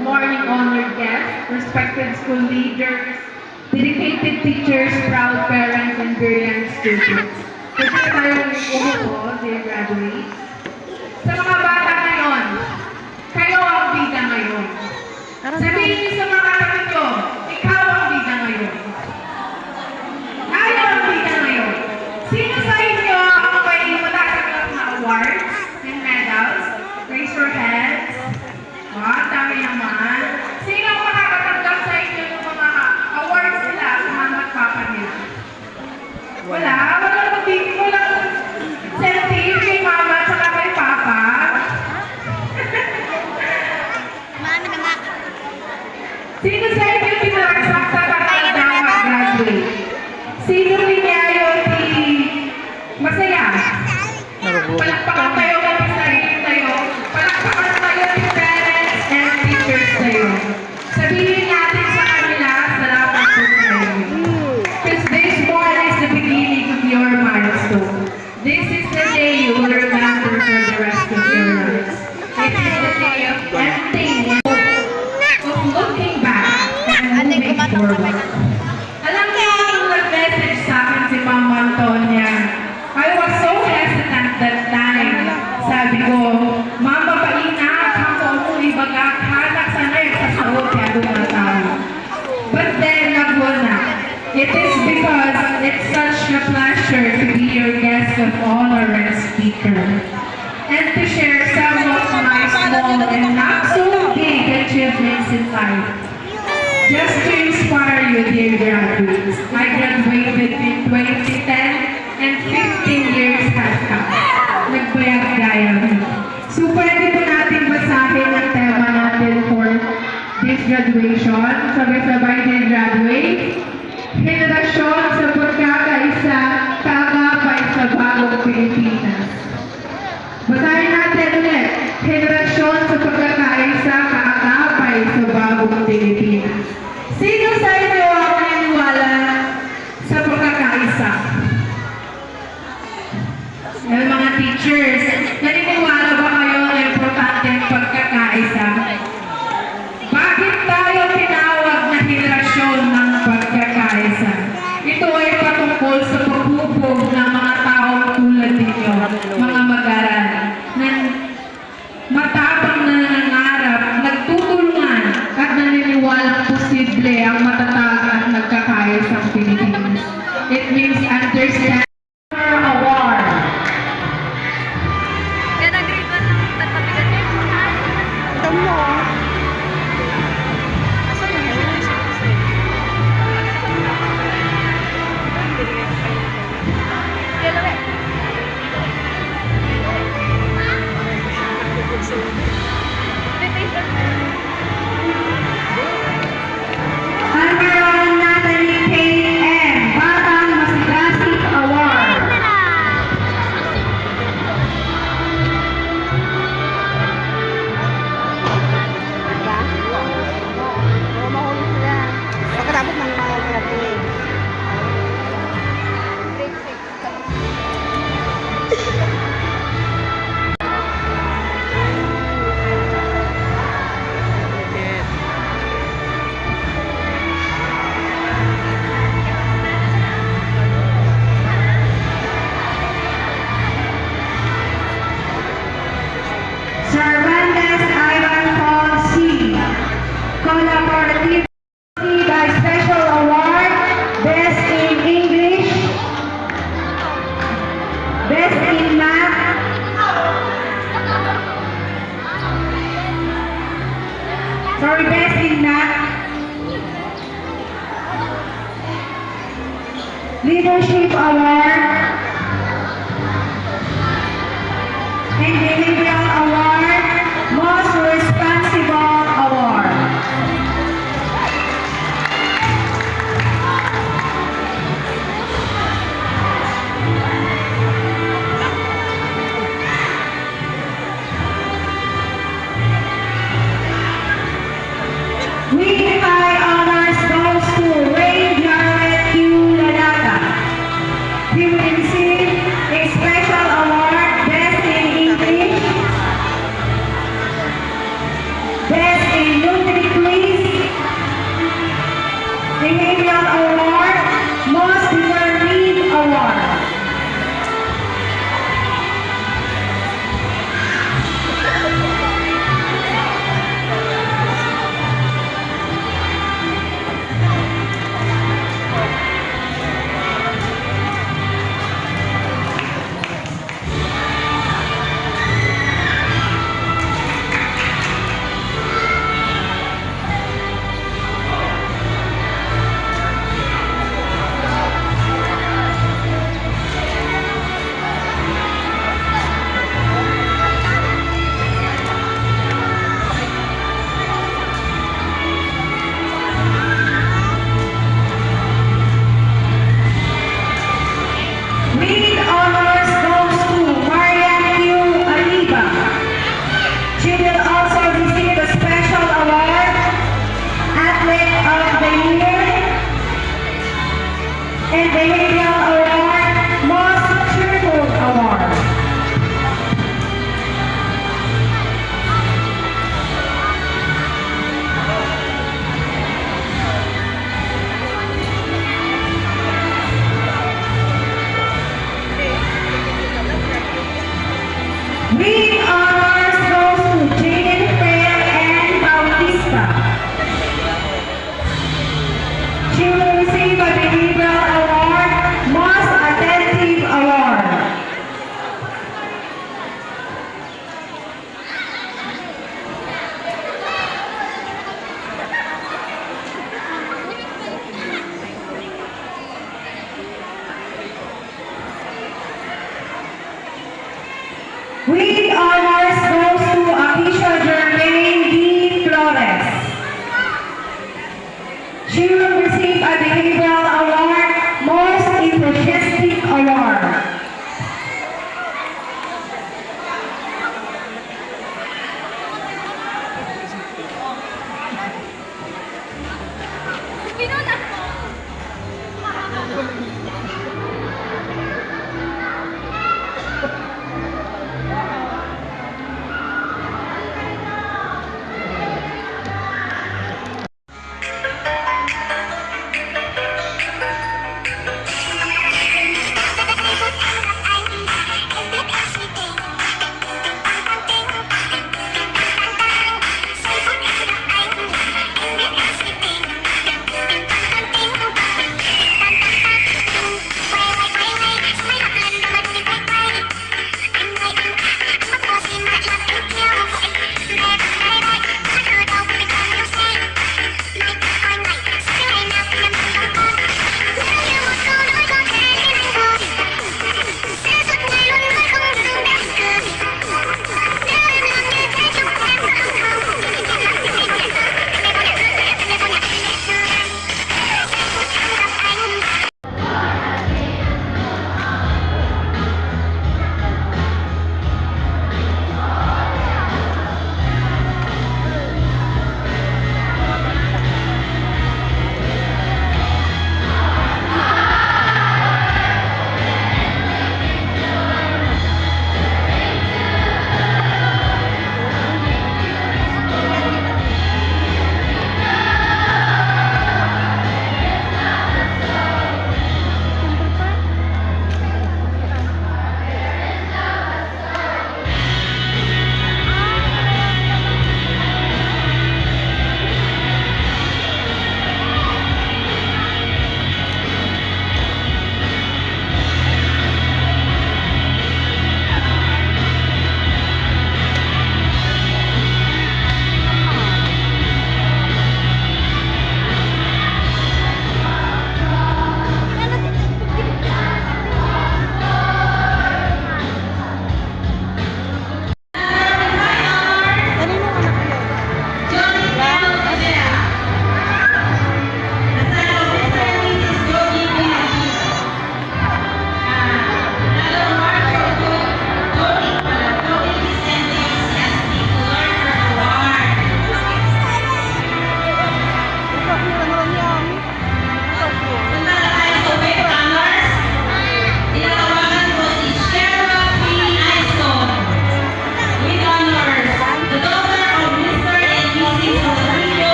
Good morning, honored guests, respected school leaders, dedicated teachers, proud parents, and brilliant students. Pwede na tayong umupo, dear graduates. Sa mga bata ngayon, kayo ang bida ngayon. Sabihin niyo sa mga kapatid ko, ikaw ang bida ngayon. Ayaw ang bida ngayon. Sino sa inyo ang may matatanggap na awards and medals? Raise your hands. Dami naman. Sino ang makakatanggap sa inyo ng mga awards nila sa mga magpapanila? Wala? Walang magbibig, walang incentive kay mama at saka kay papa? Mami naman. Sino sa inyo pinaragsak sa kakanda mag-graduate? Sino ninyayo masaya? Palakpakan tayo ng sarili tayo. Palakpakan tayo ng parents and teachers tayo. Sabihin natin sa kanila, salamat po kayo. Because this one is the beginning of your milestone. This is the day you will remember for the rest of your lives. It is the day of ending, of looking back and moving forward. Alam niyo, nung nag-message sa akin si Mama Antonia, I was so hesitant that time. Sabi ko, Mama, painat ako mo ibagak, hanak sanay sa saot niya dumatao. But then, nagwala. It is because it's such a pleasure to be your guest of honor and speaker. And to share some of my small and not so big achievements in life. Just to inspire you, dear graduates, I graduated in 2010 and 15 years has passed. Nagbayag-gaya. So, pwede po natin basahin ang tema natin for this graduation. Sabay-sabay din graduate. Henerasyon sa pagkakaisa, kaagapay sa bagong Pilipinas. Basahin natin ulit. Henerasyon sa pagkakaisa, kaagapay sa bagong Pilipinas. Sino sa inyo ang naniniwala sa pagkakaisa? Yung mga teachers, naniniwala ba kayo na importante ang pagkakaisa? Bakit tayo tinawag na henerasyon ng pagkakaisa? Ito ay patungkol sa paghubog ng mga taong tulad ninyo, mga mag-aral, na matapang na nangangarap, nagtutulungan at naniniwalang posible ang matatag at nagkakaisang Pilipinas. It means understand award. Kaya nag-grade 1 ng tatabigan niya. Ito mo. Asan na yun? Yan na rin. Admiral Natalie K. M. Batang Masigasig Award. Pagkatapos ng mga graduate. Cervantes Ivan Paul C. Collaborative by Special Award, Best in English, Best in Math, Best in Math, Leadership Award,